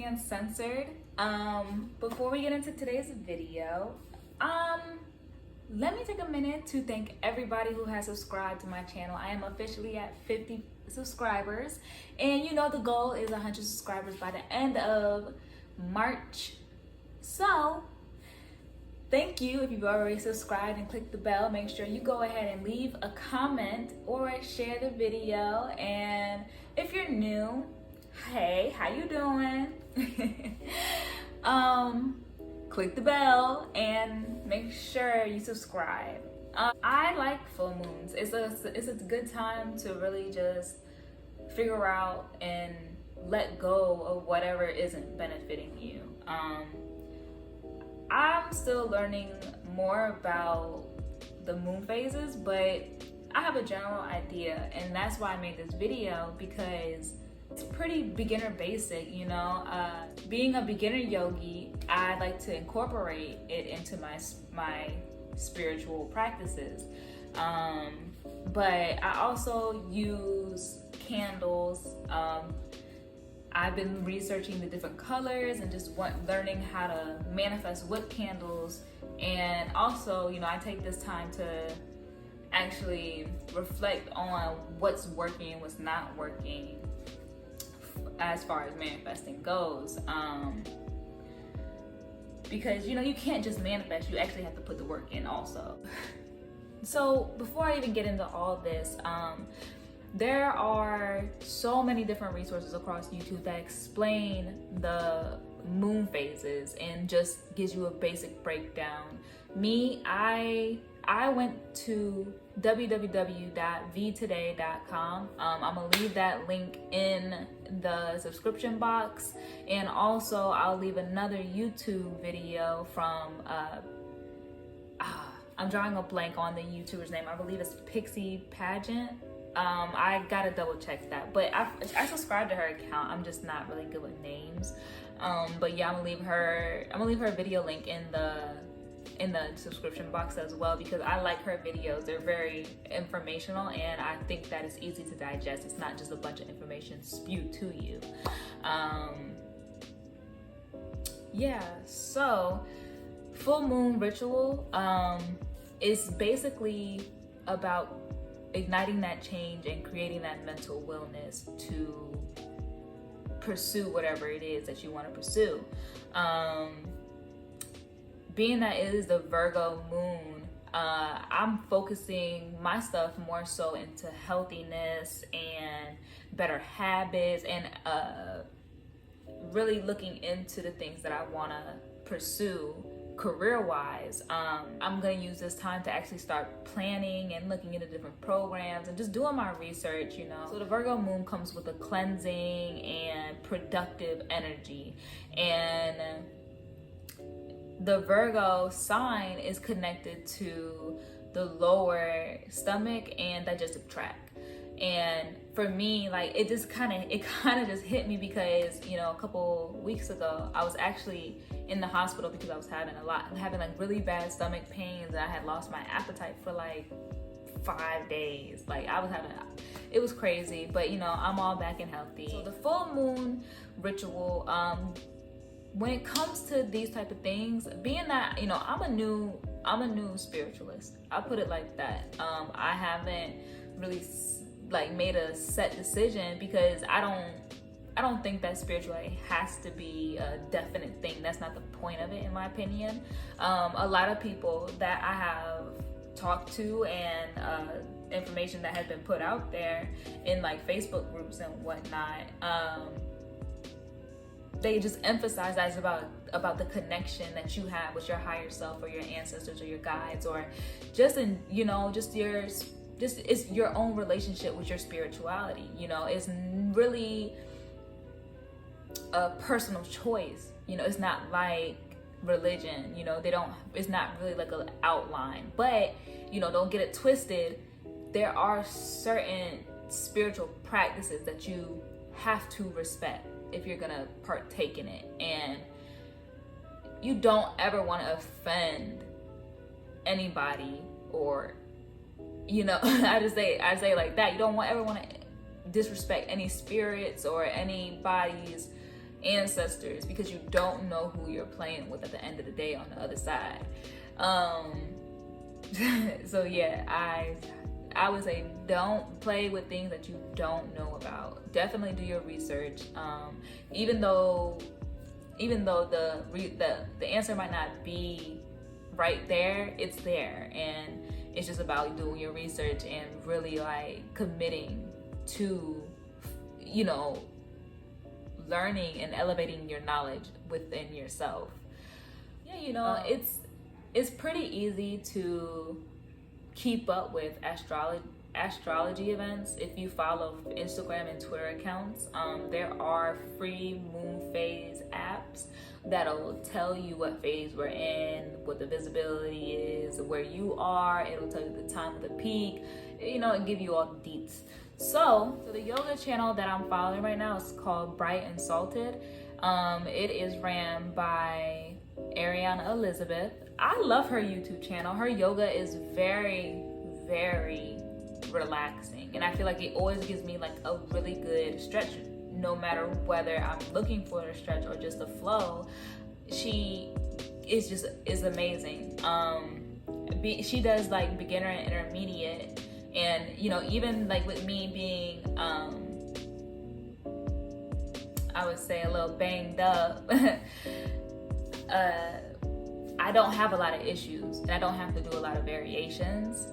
Uncensored. Before we get into today's video, let me take a minute to thank everybody who has subscribed to my channel. I am officially at 50 subscribers, and you know the goal is 100 subscribers by the end of March. So thank you. If you've already subscribed and clicked the bell, make sure you go ahead and leave a comment or share the video. And if you're new, hey, how you doing? Click the bell and make sure you subscribe. I like full moons. It's a good time to really just figure out and let go of whatever isn't benefiting you. I'm still learning more about the moon phases, but I have a general idea, and that's why I made this video, because it's pretty beginner basic, you know. Being a beginner yogi, I like to incorporate it into my spiritual practices. But I also use candles. I've been researching the different colors and just learning how to manifest with candles. And also, you know, I take this time to actually reflect on what's working and what's not working as far as manifesting goes. Because, you know, you can't just manifest, you actually have to put the work in also. So before I even get into all this, there are so many different resources across YouTube that explain the moon phases and just gives you a basic breakdown. Me, I went to www.vtoday.com. I'm gonna leave that link in the subscription box, and also I'll leave another YouTube video from I'm drawing a blank on the YouTuber's name. I believe it's Pixie Pageant. I gotta double check that, but I subscribe to her account. I'm just not really good with names. But yeah, I'm gonna leave her video link in the subscription box as well, because I like her videos. They're very informational, and I think that it's easy to digest. It's not just a bunch of information spewed to you. Yeah, so full moon ritual is basically about igniting that change and creating that mental wellness to pursue whatever it is that you want to pursue. Being that it is the Virgo moon, I'm focusing my stuff more so into healthiness and better habits, and really looking into the things that I want to pursue career-wise. I'm gonna use this time to actually start planning and looking into different programs and just doing my research, you know. So the Virgo moon comes with a cleansing and productive energy, and the Virgo sign is connected to the lower stomach and digestive tract. And for me, like, it kind of just hit me because, you know, a couple weeks ago I was actually in the hospital because I was having like really bad stomach pains, and I had lost my appetite for like 5 days. Like, it was crazy, but you know, I'm all back and healthy. So the full moon ritual, when it comes to these type of things, being that, you know, I'm a new spiritualist, I'll put it like that. I haven't really like made a set decision, because I don't think that spirituality has to be a definite thing. That's not the point of it, in my opinion. A lot of people that I have talked to and information that has been put out there in like Facebook groups and whatnot, they just emphasize that it's about the connection that you have with your higher self, or your ancestors, or your guides, or just in, you know, it's your own relationship with your spirituality. You know, it's really a personal choice. You know, it's not like religion. You know, it's not really like an outline. But, you know, don't get it twisted. There are certain spiritual practices that you have to respect if you're gonna partake in it, and you don't ever want to offend anybody, or, you know, I say it like that. You don't ever want to disrespect any spirits or anybody's ancestors, because you don't know who you're playing with at the end of the day on the other side. So yeah, I would say don't play with things that you don't know about. Definitely do your research. Even though the answer might not be right there, it's there, and it's just about doing your research and really like committing to, you know, learning and elevating your knowledge within yourself. Yeah, you know, it's pretty easy to keep up with astrology events if you follow Instagram and Twitter accounts. There are free moon phase apps that'll tell you what phase we're in, what the visibility is, where you are. It'll tell you the time of the peak, you know, and give you all the deets. So the yoga channel that I'm following right now is called Bright and Salted. It is ran by Arianna Elizabeth. I love her YouTube channel. Her yoga is very, very relaxing, and I feel like it always gives me like a really good stretch, no matter whether I'm looking for a stretch or just a flow. She is amazing. She does like beginner and intermediate, and you know, even like with me being I would say a little banged up, I don't have a lot of issues, and I don't have to do a lot of variations,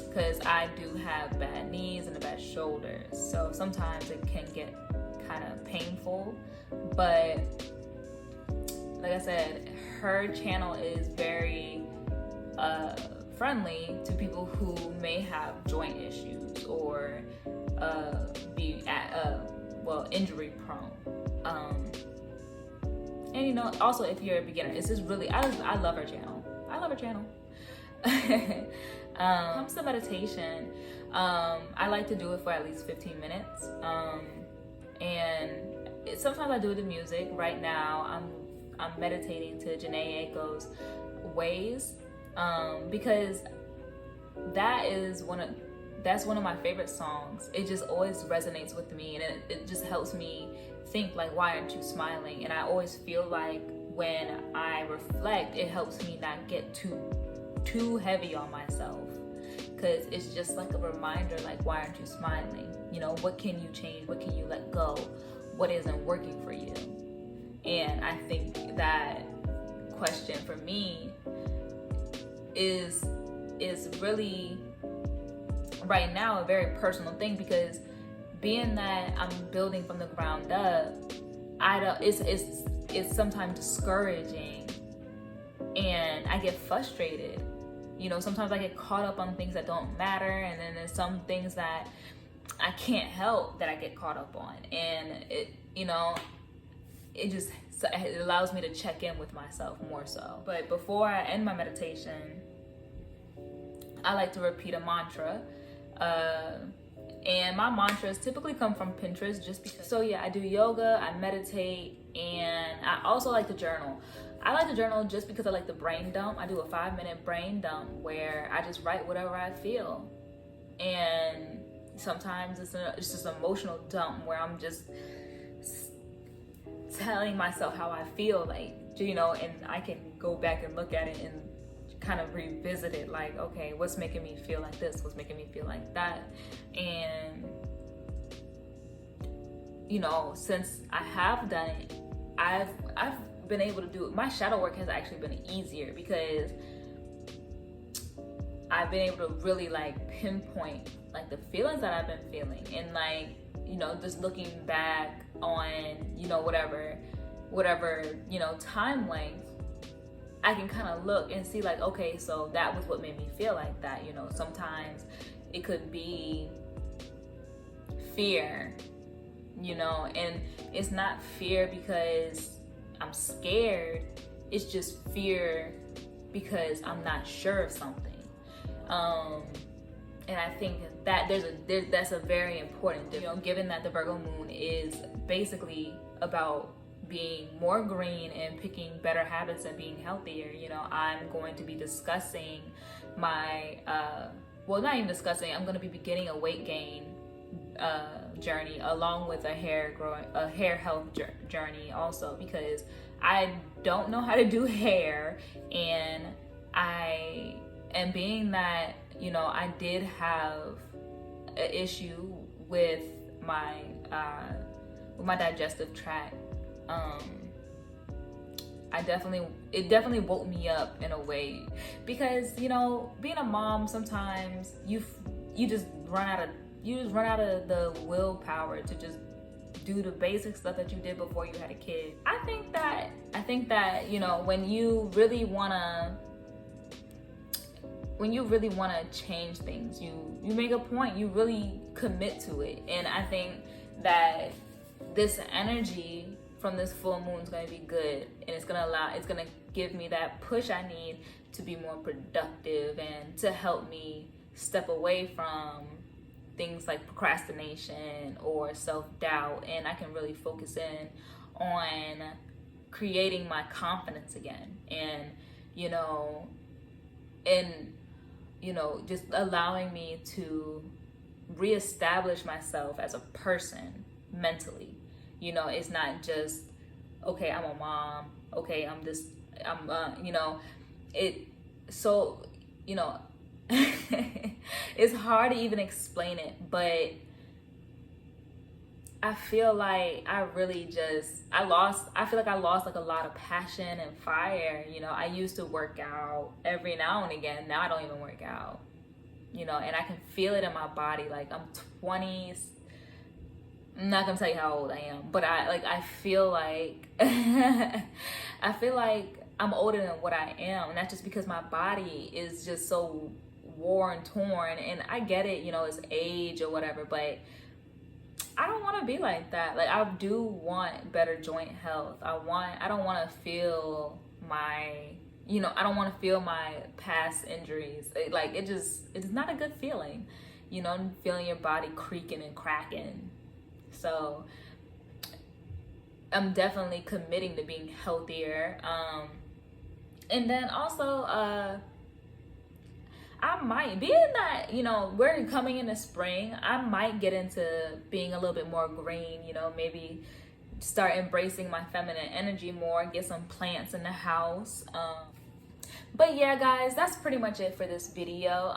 because I do have bad knees and a bad shoulders, so sometimes it can get kind of painful. But like I said, her channel is very friendly to people who may have joint issues or be injury prone. And you know, also if you're a beginner, it's just really, I love her channel. I love her channel. Comes to meditation, I like to do it for at least 15 minutes. And sometimes I do it to music. Right now, I'm meditating to Janae Aiko's Ways, because that's one of my favorite songs. It just always resonates with me, and it just helps me think like, why aren't you smiling? And I always feel like when I reflect, it helps me not get too heavy on myself, because it's just like a reminder, like, why aren't you smiling? You know, what can you change? What can you let go? What isn't working for you? And I think that question for me is really right now a very personal thing, because being that I'm building from the ground up, it's sometimes discouraging, and I get frustrated. You know, sometimes I get caught up on things that don't matter, and then there's some things that I can't help that I get caught up on, and it allows me to check in with myself more so. But before I end my meditation, I like to repeat a mantra. And my mantras typically come from Pinterest, just because. So yeah, I do yoga, I meditate, and I also like to journal. I like to journal just because I like the brain dump. I do a 5-minute brain dump where I just write whatever I feel. And sometimes it's just an emotional dump where I'm just telling myself how I feel, like, you know, and I can go back and look at it and kind of revisit it, like, okay, what's making me feel like this? What's making me feel like that? And, you know, since I have done it, I've been able to do it. My shadow work has actually been easier, because I've been able to really like pinpoint like the feelings that I've been feeling, and like, you know, just looking back on, you know, whatever, you know, time length, I can kind of look and see like, okay, so that was what made me feel like that. You know, sometimes it could be fear, you know, and it's not fear because I'm scared. It's just fear because I'm not sure of something. And I think that that's a very important, you know, given that the Virgo moon is basically about being more green and picking better habits and being healthier. You know, I'm going to be discussing my, not even discussing, I'm going to be beginning a weight gain journey, along with a hair health journey also, because I don't know how to do hair, and being that, you know, I did have an issue with my digestive tract. It definitely woke me up in a way, because, you know, being a mom, sometimes you just run out of the willpower to just do the basic stuff that you did before you had a kid. I think that, you know, when you really wanna change things, you make a point, you really commit to it. And I think that this energy from this full moon is going to be good, and it's going to give me that push I need to be more productive, and to help me step away from things like procrastination or self-doubt, and I can really focus in on creating my confidence again, and just allowing me to reestablish myself as a person mentally. You know, it's not just, okay, I'm a mom, okay, it's hard to even explain it, but I feel like I feel like I lost like a lot of passion and fire. You know, I used to work out every now and again. Now I don't even work out, you know, and I can feel it in my body. Like, I'm 20, I'm not gonna tell you how old I am, but I feel like I'm older than what I am, and that's just because my body is just so worn, torn. And I get it, you know, it's age or whatever, but I don't want to be like that. Like, I do want better joint health. I don't want to feel my past injuries. It's not a good feeling, you know, feeling your body creaking and cracking. So I'm definitely committing to being healthier. And then also, I might, being that, you know, we're coming into spring, I might get into being a little bit more green, you know, maybe start embracing my feminine energy more, get some plants in the house. But yeah, guys, that's pretty much it for this video.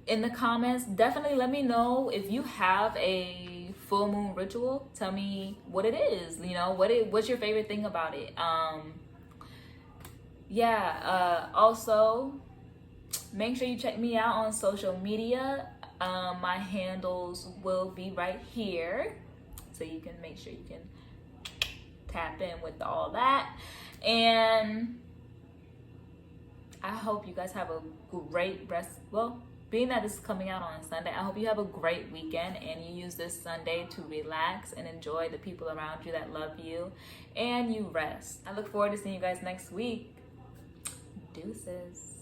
In the comments, definitely let me know if you have a full moon ritual. Tell me what it is, you know, what's your favorite thing about it. Also, make sure you check me out on social media. My handles will be right here, so you can make sure you can tap in with all that. And I hope you guys have a great being that this is coming out on Sunday, I hope you have a great weekend, and you use this Sunday to relax and enjoy the people around you that love you, and you rest. I look forward to seeing you guys next week. Deuces.